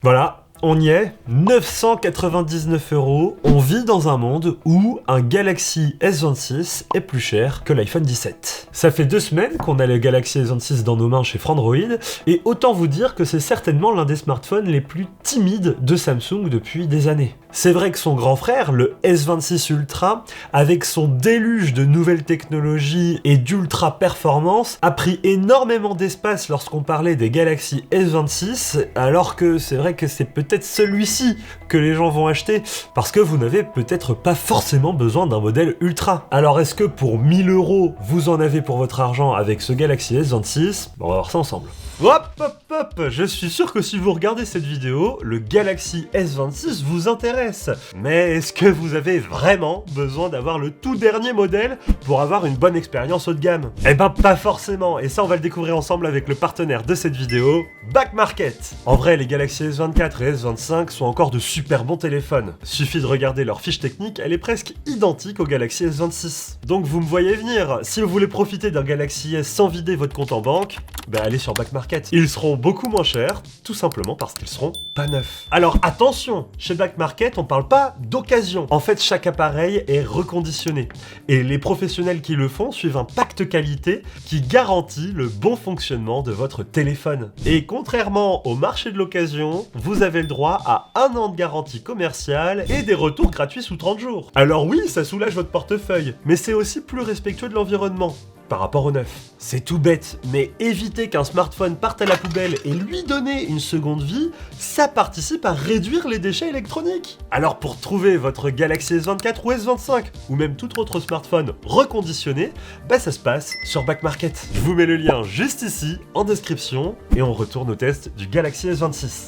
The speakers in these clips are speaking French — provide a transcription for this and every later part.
Voilà, on y est, 999 €. On vit dans un monde où un Galaxy S26 est plus cher que l'iPhone 17. Ça fait 2 semaines qu'on a le Galaxy S26 dans nos mains chez Frandroid, et autant vous dire que c'est certainement l'un des smartphones les plus timides de Samsung depuis des années. C'est vrai que son grand frère, le S26 Ultra, avec son déluge de nouvelles technologies et d'ultra performance, a pris énormément d'espace lorsqu'on parlait des Galaxy S26, alors que c'est vrai que c'est peut-être celui-ci que les gens vont acheter, parce que vous n'avez peut-être pas forcément besoin d'un modèle Ultra. Alors est-ce que pour 1000 €, vous en avez pour votre argent avec ce Galaxy S26 ? Bon, on va voir ça ensemble. Hop, hop, hop! Je suis sûr que si vous regardez cette vidéo, le Galaxy S26 vous intéresse. Mais est-ce que vous avez vraiment besoin d'avoir le tout dernier modèle pour avoir une bonne expérience haut de gamme? Eh ben pas forcément, et ça on va le découvrir ensemble avec le partenaire de cette vidéo, Back Market. En vrai, les Galaxy S24 et S25 sont encore de super bons téléphones. Suffit de regarder leur fiche technique, elle est presque identique au Galaxy S26. Donc vous me voyez venir, si vous voulez profiter d'un Galaxy S sans vider votre compte en banque, ben allez sur Back Market. Ils seront beaucoup moins chers, tout simplement parce qu'ils seront pas neufs. Alors attention, chez Back Market, on parle pas d'occasion. En fait, chaque appareil est reconditionné. Et les professionnels qui le font suivent un pacte qualité qui garantit le bon fonctionnement de votre téléphone. Et contrairement au marché de l'occasion, vous avez le droit à 1 an de garantie commerciale et des retours gratuits sous 30 jours. Alors oui, ça soulage votre portefeuille, mais c'est aussi plus respectueux de l'environnement par rapport au neuf. C'est tout bête, mais éviter qu'un smartphone parte à la poubelle et lui donner une seconde vie, ça participe à réduire les déchets électroniques. Alors pour trouver votre Galaxy S24 ou S25, ou même tout autre smartphone reconditionné, bah ça se passe sur Back Market. Je vous mets le lien juste ici, en description, et on retourne au test du Galaxy S26.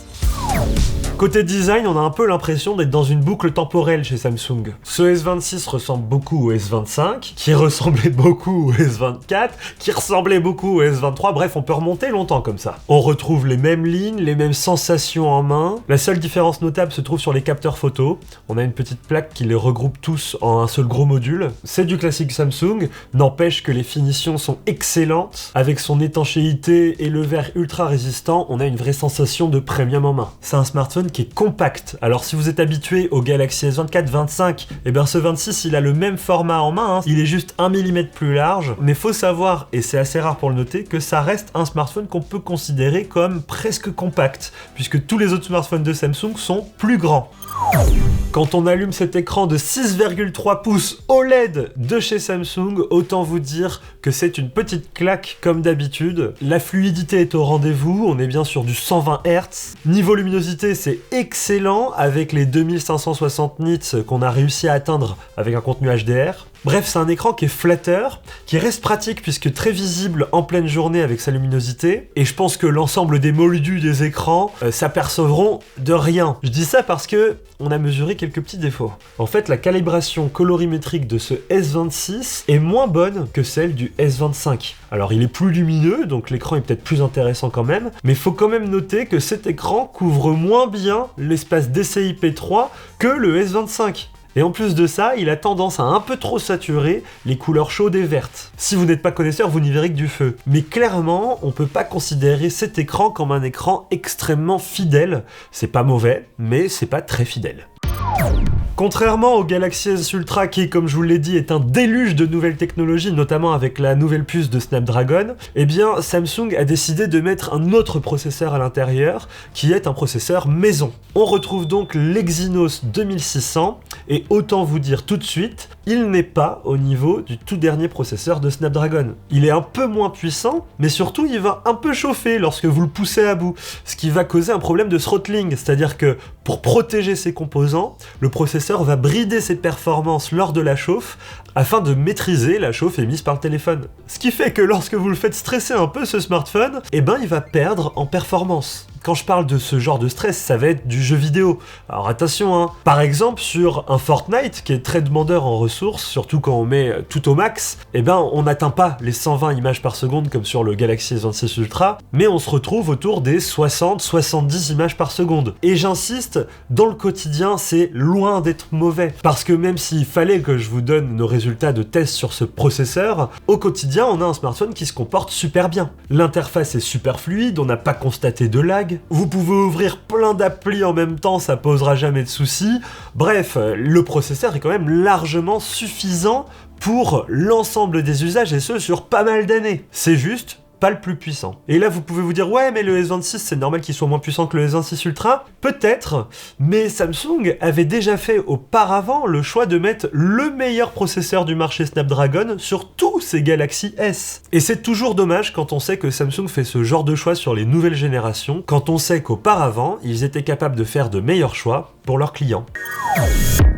Côté design, on a un peu l'impression d'être dans une boucle temporelle chez Samsung. Ce S26 ressemble beaucoup au S25, qui ressemblait beaucoup au S24, qui ressemblait beaucoup au S23, bref, on peut remonter longtemps comme ça. On retrouve les mêmes lignes, les mêmes sensations en main. La seule différence notable se trouve sur les capteurs photo. On a une petite plaque qui les regroupe tous en un seul gros module. C'est du classique Samsung, n'empêche que les finitions sont excellentes. Avec son étanchéité et le verre ultra résistant, on a une vraie sensation de premium en main. C'est un smartphone qui est compact. Alors si vous êtes habitué au Galaxy S24 25, et bien ce 26 il a le même format en main, hein. Il est juste 1 mm plus large, mais faut savoir, et c'est assez rare pour le noter, que ça reste un smartphone qu'on peut considérer comme presque compact, puisque tous les autres smartphones de Samsung sont plus grands. Quand on allume cet écran de 6,3 pouces OLED de chez Samsung, autant vous dire que c'est une petite claque comme d'habitude. La fluidité est au rendez-vous, on est bien sur du 120 Hz. Niveau luminosité, c'est excellent avec les 2560 nits qu'on a réussi à atteindre avec un contenu HDR. Bref, c'est un écran qui est flatteur, qui reste pratique puisque très visible en pleine journée avec sa luminosité, et je pense que l'ensemble des moldus des écrans s'apercevront de rien. Je dis ça parce que on a mesuré quelques petits défauts. En fait, la calibration colorimétrique de ce S26 est moins bonne que celle du S25. Alors il est plus lumineux, donc l'écran est peut-être plus intéressant quand même, mais faut quand même noter que cet écran couvre moins bien l'espace DCI-P3 que le S25. Et en plus de ça, il a tendance à un peu trop saturer les couleurs chaudes et vertes. Si vous n'êtes pas connaisseur, vous n'y verrez que du feu. Mais clairement, on peut pas considérer cet écran comme un écran extrêmement fidèle. C'est pas mauvais, mais c'est pas très fidèle. Contrairement au Galaxy S Ultra qui, comme je vous l'ai dit, est un déluge de nouvelles technologies, notamment avec la nouvelle puce de Snapdragon, eh bien Samsung a décidé de mettre un autre processeur à l'intérieur, qui est un processeur maison. On retrouve donc l'Exynos 2600, et autant vous dire tout de suite, il n'est pas au niveau du tout dernier processeur de Snapdragon. Il est un peu moins puissant, mais surtout il va un peu chauffer lorsque vous le poussez à bout, ce qui va causer un problème de throttling, c'est-à-dire que pour protéger ses composants, le processeur va brider ses performances lors de la chauffe afin de maîtriser la chauffe émise par le téléphone. Ce qui fait que lorsque vous le faites stresser un peu ce smartphone, eh ben il va perdre en performance. Quand je parle de ce genre de stress, ça va être du jeu vidéo. Alors attention, hein. Par exemple, sur un Fortnite qui est très demandeur en ressources, surtout quand on met tout au max, eh ben on n'atteint pas les 120 images par seconde comme sur le Galaxy S26 Ultra, mais on se retrouve autour des 60-70 images par seconde. Et j'insiste, dans le quotidien, c'est loin d'être mauvais. Parce que même s'il fallait que je vous donne nos résultats de test sur ce processeur, au quotidien, on a un smartphone qui se comporte super bien. L'interface est super fluide, on n'a pas constaté de lag, lag. Vous pouvez ouvrir plein d'applis en même temps, ça posera jamais de soucis. Bref, le processeur est quand même largement suffisant pour l'ensemble des usages et ce sur pas mal d'années. C'est juste pas le plus puissant. Et là, vous pouvez vous dire, ouais, mais le S26, c'est normal qu'il soit moins puissant que le S26 Ultra. Peut-être, mais Samsung avait déjà fait auparavant le choix de mettre le meilleur processeur du marché Snapdragon sur tous ses Galaxy S. Et c'est toujours dommage quand on sait que Samsung fait ce genre de choix sur les nouvelles générations, quand on sait qu'auparavant, ils étaient capables de faire de meilleurs choix pour leurs clients.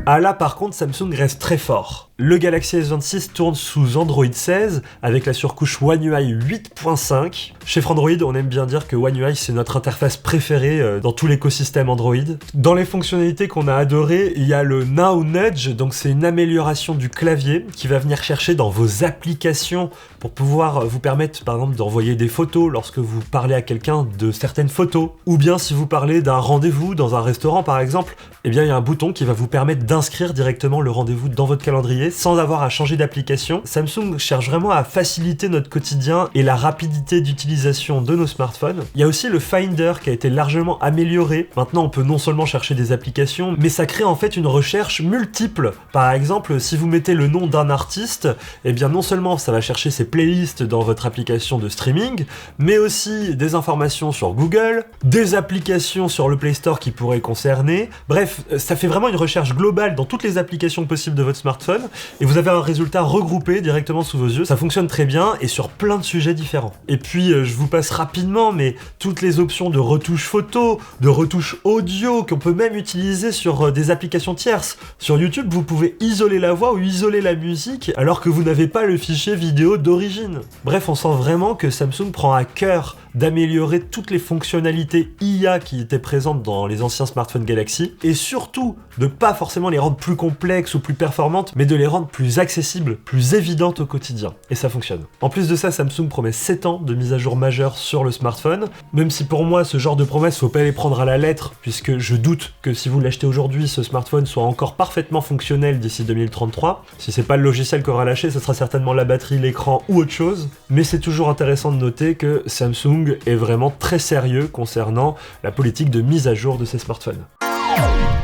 Ah là par contre Samsung reste très fort. Le Galaxy S26 tourne sous Android 16 avec la surcouche One UI 8.5. Chez Frandroid, on aime bien dire que One UI c'est notre interface préférée dans tout l'écosystème Android. Dans les fonctionnalités qu'on a adorées, il y a le Now Nudge, donc c'est une amélioration du clavier qui va venir chercher dans vos applications pour pouvoir vous permettre par exemple d'envoyer des photos lorsque vous parlez à quelqu'un de certaines photos. Ou bien si vous parlez d'un rendez-vous dans un restaurant par exemple, eh bien il y a un bouton qui va vous permettre d'inscrire directement le rendez-vous dans votre calendrier sans avoir à changer d'application. Samsung cherche vraiment à faciliter notre quotidien et la rapidité d'utilisation de nos smartphones. Il y a aussi le Finder qui a été largement amélioré. Maintenant, on peut non seulement chercher des applications, mais ça crée en fait une recherche multiple. Par exemple, si vous mettez le nom d'un artiste, eh bien non seulement ça va chercher ses playlists dans votre application de streaming, mais aussi des informations sur Google, des applications sur le Play Store qui pourraient concerner. Bref, ça fait vraiment une recherche globale dans toutes les applications possibles de votre smartphone et vous avez un résultat regroupé directement sous vos yeux. Ça fonctionne très bien et sur plein de sujets différents. Et puis je vous passe rapidement, mais toutes les options de retouche photo, de retouche audio qu'on peut même utiliser sur des applications tierces. Sur YouTube, vous pouvez isoler la voix ou isoler la musique alors que vous n'avez pas le fichier vidéo d'origine. Bref, on sent vraiment que Samsung prend à cœur d'améliorer toutes les fonctionnalités IA qui étaient présentes dans les anciens smartphones Galaxy et surtout de pas forcément les rendre plus complexes ou plus performantes, mais de les rendre plus accessibles, plus évidentes au quotidien. Et ça fonctionne. En plus de ça, Samsung promet 7 ans de mise à jour majeure sur le smartphone, même si pour moi, ce genre de promesses, faut pas les prendre à la lettre, puisque je doute que si vous l'achetez aujourd'hui, ce smartphone soit encore parfaitement fonctionnel d'ici 2033. Si c'est pas le logiciel qu'aura lâché, ce sera certainement la batterie, l'écran ou autre chose, mais c'est toujours intéressant de noter que Samsung est vraiment très sérieux concernant la politique de mise à jour de ses smartphones.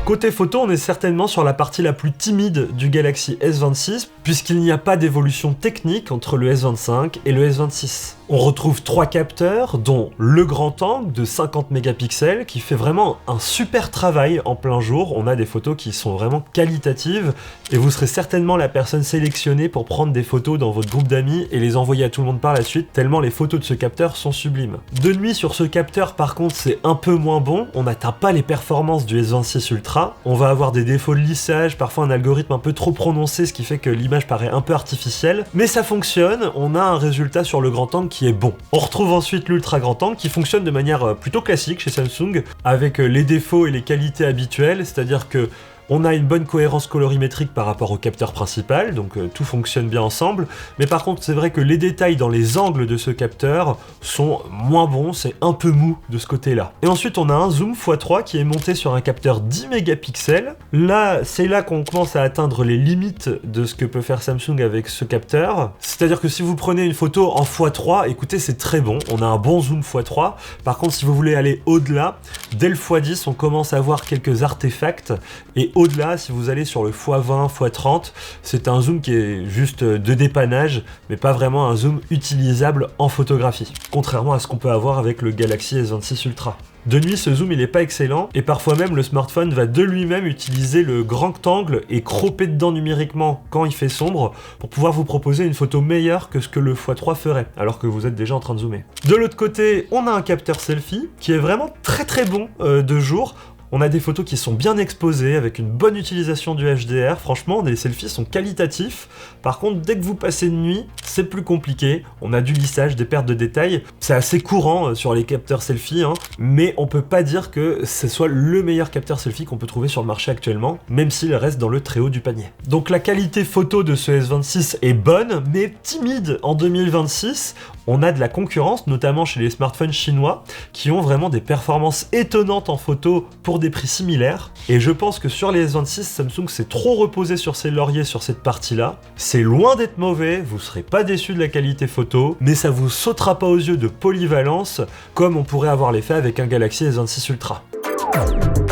Côté photo, on est certainement sur la partie la plus timide du Galaxy S26, puisqu'il n'y a pas d'évolution technique entre le S25 et le S26. On retrouve 3 capteurs, dont le grand angle de 50 mégapixels, qui fait vraiment un super travail en plein jour. On a des photos qui sont vraiment qualitatives, et vous serez certainement la personne sélectionnée pour prendre des photos dans votre groupe d'amis et les envoyer à tout le monde par la suite, tellement les photos de ce capteur sont sublimes. De nuit, sur ce capteur, par contre, c'est un peu moins bon. On n'atteint pas les performances du S26 Ultra. On va avoir des défauts de lissage, parfois un algorithme un peu trop prononcé, ce qui fait que l'image paraît un peu artificielle. Mais ça fonctionne, on a un résultat sur le grand angle qui est bon. On retrouve ensuite l'ultra grand angle qui fonctionne de manière plutôt classique chez Samsung, avec les défauts et les qualités habituelles, c'est-à-dire que on a une bonne cohérence colorimétrique par rapport au capteur principal, donc tout fonctionne bien ensemble. Mais par contre, c'est vrai que les détails dans les angles de ce capteur sont moins bons, c'est un peu mou de ce côté-là. Et ensuite, on a un zoom x3 qui est monté sur un capteur 10 mégapixels. Là, c'est là qu'on commence à atteindre les limites de ce que peut faire Samsung avec ce capteur. C'est-à-dire que si vous prenez une photo en x3, écoutez, c'est très bon. On a un bon zoom x3. Par contre, si vous voulez aller au-delà, dès le x10, on commence à voir quelques artefacts. Et au-delà, si vous allez sur le x20, x30, c'est un zoom qui est juste de dépannage, mais pas vraiment un zoom utilisable en photographie, contrairement à ce qu'on peut avoir avec le Galaxy S26 Ultra. De nuit, ce zoom il est pas excellent, et parfois même le smartphone va de lui-même utiliser le grand angle et cropper dedans numériquement quand il fait sombre, pour pouvoir vous proposer une photo meilleure que ce que le x3 ferait, alors que vous êtes déjà en train de zoomer. De l'autre côté, on a un capteur selfie, qui est vraiment très bon de jour. On a des photos qui sont bien exposées, avec une bonne utilisation du HDR. Franchement, les selfies sont qualitatifs. Par contre, dès que vous passez de nuit, c'est plus compliqué. On a du lissage, des pertes de détails. C'est assez courant sur les capteurs selfie, mais on peut pas dire que ce soit le meilleur capteur selfie qu'on peut trouver sur le marché actuellement, même s'il reste dans le très haut du panier. Donc la qualité photo de ce S26 est bonne, mais timide en 2026. on a de la concurrence, notamment chez les smartphones chinois, qui ont vraiment des performances étonnantes en photo pour des prix similaires. Et je pense que sur les S26, Samsung s'est trop reposé sur ses lauriers sur cette partie-là. C'est loin d'être mauvais, vous serez pas déçus de la qualité photo, mais ça vous sautera pas aux yeux de polyvalence, comme on pourrait avoir l'effet avec un Galaxy S26 Ultra.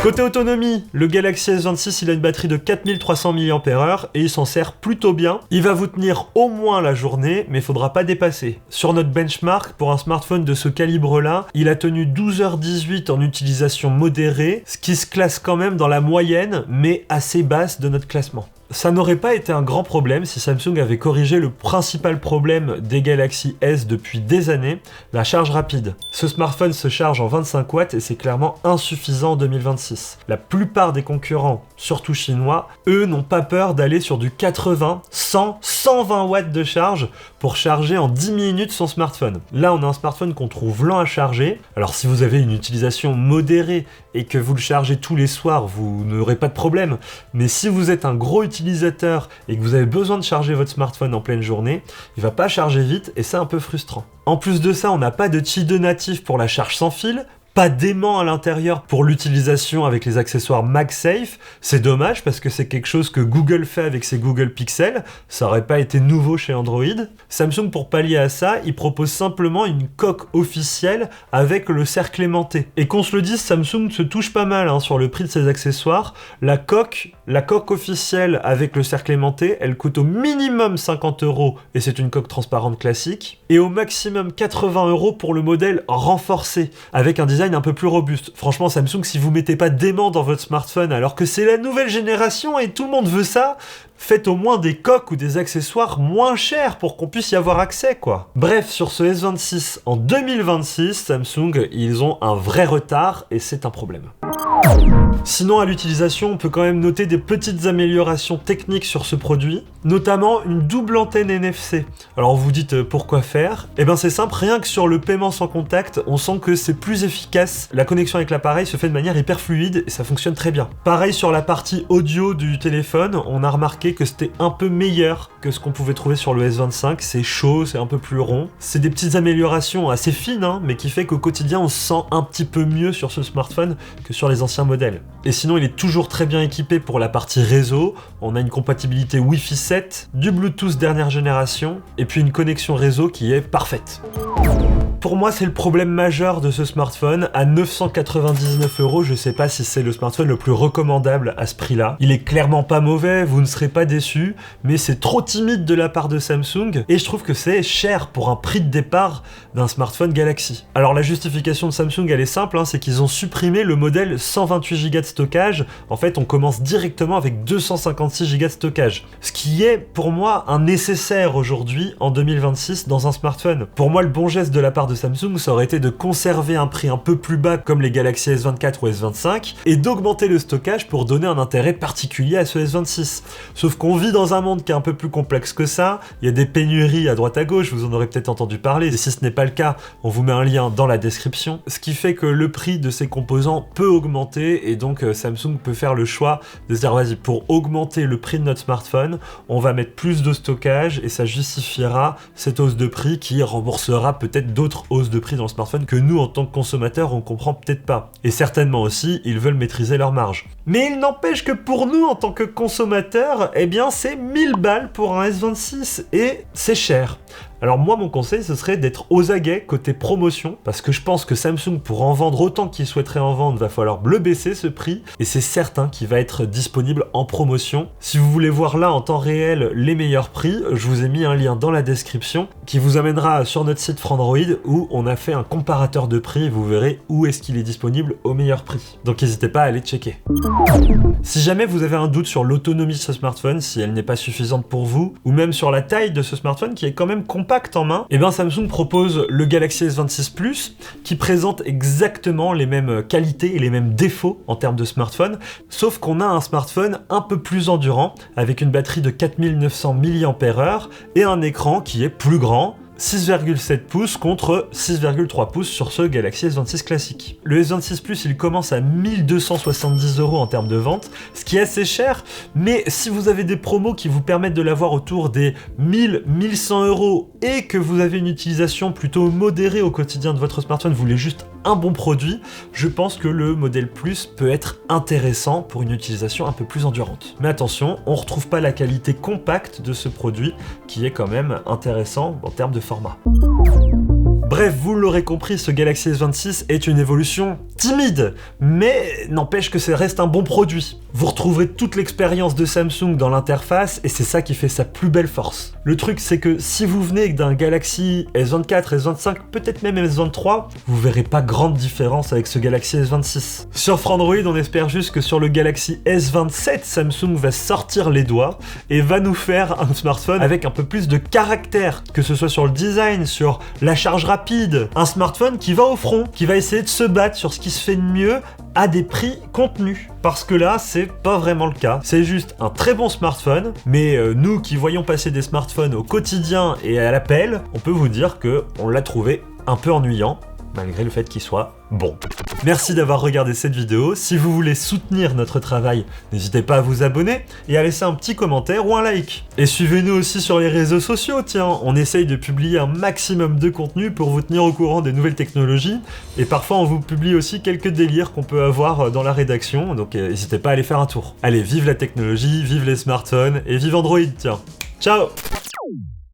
Côté autonomie, le Galaxy S26 il a une batterie de 4300 mAh et il s'en sert plutôt bien. Il va vous tenir au moins la journée, mais il faudra pas dépasser. Sur notre benchmark, pour un smartphone de ce calibre-là, il a tenu 12h18 en utilisation modérée, ce qui se classe quand même dans la moyenne, mais assez basse de notre classement. Ça n'aurait pas été un grand problème si Samsung avait corrigé le principal problème des Galaxy S depuis des années, la charge rapide. Ce smartphone se charge en 25 watts et c'est clairement insuffisant en 2026. La plupart des concurrents, surtout chinois, eux n'ont pas peur d'aller sur du 80, 100, 120 watts de charge pour charger en 10 minutes son smartphone. Là, on a un smartphone qu'on trouve lent à charger. Alors si vous avez une utilisation modérée et que vous le chargez tous les soirs, vous n'aurez pas de problème. Mais si vous êtes un gros utilisateur et que vous avez besoin de charger votre smartphone en pleine journée, il va pas charger vite et c'est un peu frustrant. En plus de ça, on n'a pas de Qi2 natif pour la charge sans fil, pas d'aimant à l'intérieur pour l'utilisation avec les accessoires MagSafe. C'est dommage parce que c'est quelque chose que Google fait avec ses Google Pixel. Ça aurait pas été nouveau chez Android. Samsung, pour pallier à ça, il propose simplement une coque officielle avec le cercle aimanté. Et qu'on se le dise, Samsung se touche pas mal sur le prix de ses accessoires. La coque officielle avec le cercle aimanté, elle coûte au minimum 50 € et c'est une coque transparente classique. Et au maximum 80 € pour le modèle renforcé avec un design un peu plus robuste. Franchement, Samsung, si vous mettez pas d'aimant dans votre smartphone alors que c'est la nouvelle génération et tout le monde veut ça, faites au moins des coques ou des accessoires moins chers pour qu'on puisse y avoir accès, quoi. Bref, sur ce S26 en 2026, Samsung, ils ont un vrai retard et c'est un problème. Sinon, à l'utilisation, on peut quand même noter des petites améliorations techniques sur ce produit, notamment une double antenne NFC. Alors vous dites pourquoi faire? Eh bien c'est simple, rien que sur le paiement sans contact, on sent que c'est plus efficace. La connexion avec l'appareil se fait de manière hyper fluide et ça fonctionne très bien. Pareil sur la partie audio du téléphone, on a remarqué que c'était un peu meilleur que ce qu'on pouvait trouver sur le S25. C'est chaud, c'est un peu plus rond. C'est des petites améliorations assez fines, mais qui fait qu'au quotidien on se sent un petit peu mieux sur ce smartphone que sur les anciens modèles. Et sinon, il est toujours très bien équipé pour la partie réseau. On a une compatibilité Wi-Fi 7, du Bluetooth dernière génération, et puis une connexion réseau qui est parfaite. Pour moi, c'est le problème majeur de ce smartphone. À 999 €, je sais pas si c'est le smartphone le plus recommandable à ce prix-là. Il est clairement pas mauvais, vous ne serez pas déçus, mais c'est trop timide de la part de Samsung, et je trouve que c'est cher pour un prix de départ d'un smartphone Galaxy. Alors la justification de Samsung, elle est simple, c'est qu'ils ont supprimé le modèle 128 Go de stockage. En fait, on commence directement avec 256 Go de stockage. Ce qui est, pour moi, un nécessaire aujourd'hui, en 2026, dans un smartphone. Pour moi, le bon geste de la part de Samsung, ça aurait été de conserver un prix un peu plus bas comme les Galaxy S24 ou S25 et d'augmenter le stockage pour donner un intérêt particulier à ce S26. Sauf qu'on vit dans un monde qui est un peu plus complexe que ça, il y a des pénuries à droite à gauche, vous en aurez peut-être entendu parler, et si ce n'est pas le cas, on vous met un lien dans la description, ce qui fait que le prix de ces composants peut augmenter et donc Samsung peut faire le choix de se dire vas-y, pour augmenter le prix de notre smartphone, on va mettre plus de stockage et ça justifiera cette hausse de prix qui remboursera peut-être d'autres hausse de prix dans le smartphone que nous, en tant que consommateurs, on comprend peut-être pas. Et certainement aussi, ils veulent maîtriser leur marge. Mais il n'empêche que pour nous, en tant que consommateurs, eh bien, c'est 1000 balles pour un S26 et c'est cher. Alors moi, mon conseil, ce serait d'être aux aguets côté promotion, parce que je pense que Samsung, pour en vendre autant qu'il souhaiterait en vendre, va falloir le baisser ce prix, et c'est certain qu'il va être disponible en promotion. Si vous voulez voir là en temps réel les meilleurs prix, je vous ai mis un lien dans la description qui vous amènera sur notre site Frandroid où on a fait un comparateur de prix et vous verrez où est-ce qu'il est disponible au meilleur prix. Donc n'hésitez pas à aller checker. Si jamais vous avez un doute sur l'autonomie de ce smartphone, si elle n'est pas suffisante pour vous, ou même sur la taille de ce smartphone qui est quand même compact en main, et bien Samsung propose le Galaxy S26 Plus qui présente exactement les mêmes qualités et les mêmes défauts en termes de smartphone, sauf qu'on a un smartphone un peu plus endurant avec une batterie de 4900 mAh et un écran qui est plus grand, 6,7 pouces contre 6,3 pouces sur ce Galaxy S26 classique. Le S26 Plus, il commence à 1270 € en termes de vente, ce qui est assez cher, mais si vous avez des promos qui vous permettent de l'avoir autour des 1000-1100 € et que vous avez une utilisation plutôt modérée au quotidien de votre smartphone, vous voulez juste un bon produit, je pense que le modèle Plus peut être intéressant pour une utilisation un peu plus endurante. Mais attention, on ne retrouve pas la qualité compacte de ce produit qui est quand même intéressant en termes de format. Bref, vous l'aurez compris, ce Galaxy S26 est une évolution timide, mais n'empêche que ça reste un bon produit. Vous retrouverez toute l'expérience de Samsung dans l'interface et c'est ça qui fait sa plus belle force. Le truc, c'est que si vous venez d'un Galaxy S24, S25, peut-être même S23, vous verrez pas grande différence avec ce Galaxy S26. Sur Frandroid, on espère juste que sur le Galaxy S27, Samsung va sortir les doigts et va nous faire un smartphone avec un peu plus de caractère, que ce soit sur le design, sur la charge rapide, un smartphone qui va au front, qui va essayer de se battre sur ce qui se fait de mieux à des prix contenus. Parce que là, c'est pas vraiment le cas. C'est juste un très bon smartphone, mais nous qui voyons passer des smartphones au quotidien et à l'appel, on peut vous dire que on l'a trouvé un peu ennuyant, malgré le fait qu'il soit bon. Merci d'avoir regardé cette vidéo. Si vous voulez soutenir notre travail, n'hésitez pas à vous abonner et à laisser un petit commentaire ou un like. Et suivez-nous aussi sur les réseaux sociaux, tiens, on essaye de publier un maximum de contenu pour vous tenir au courant des nouvelles technologies, et parfois on vous publie aussi quelques délires qu'on peut avoir dans la rédaction, donc n'hésitez pas à aller faire un tour. Allez, vive la technologie, vive les smartphones, et vive Android, tiens. Ciao!